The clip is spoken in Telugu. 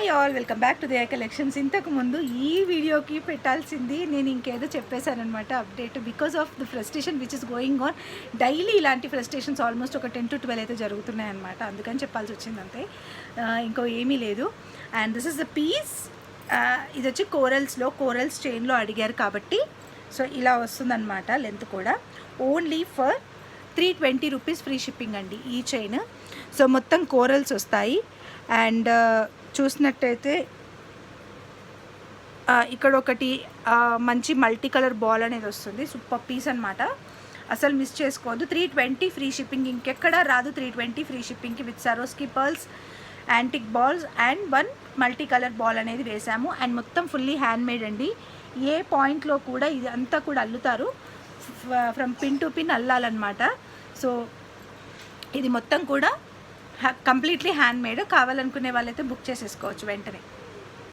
Hi all, welcome back to the collections. ఇంతకు ముందు ఈ వీడియోకి పెట్టాల్సింది నేను ఇంకేదో చెప్పేశానమాట update. Because of the frustration which is going on daily. ఇలాంటి ఫ్రస్ట్రేషన్స్ ఆల్మోస్ట్ ఒక 10 to 12 అయితే జరుగుతున్నాయి అనమాట. అందుకని చెప్పాల్సి వచ్చింది అంతే, ఇంకో ఏమీ లేదు. And this is the piece. ఇది వచ్చి కోరల్స్ చైన్లో అడిగారు కాబట్టి సో ఇలా వస్తుందన్నమాట. లెంత్ కూడా only for 320 rupees free shipping అండి ఈ చైన్. సో మొత్తం కోరల్స్ వస్తాయి. అండ్ చూసినట్టయితే ఇక్కడ ఒకటి మంచి మల్టీ కలర్ బాల్ అనేది వస్తుంది. సూపర్ పీస్ అనమాట, అసలు మిస్ చేసుకోవద్దు. 320 ఫ్రీ షిప్పింగ్, ఇంకెక్కడ రాదు 320 ఫ్రీ షిప్పింగ్కి. With Swarovski pearls, antique balls and 1 multi colour ball అనేది వేసాము. అండ్ మొత్తం ఫుల్లీ హ్యాండ్ మేడ్ అండి. ఏ పాయింట్లో కూడా ఇది అంతా కూడా అల్లుతారు, ఫ్రమ్ పిన్ టు పిన్ అల్లాలన్నమాట. సో ఇది మొత్తం కూడా కంప్లీట్లీ హ్యాండ్ మేడ్. కావాలనుకునే వాళ్ళైతే బుక్ చేసేసుకోవచ్చు వెంటనే.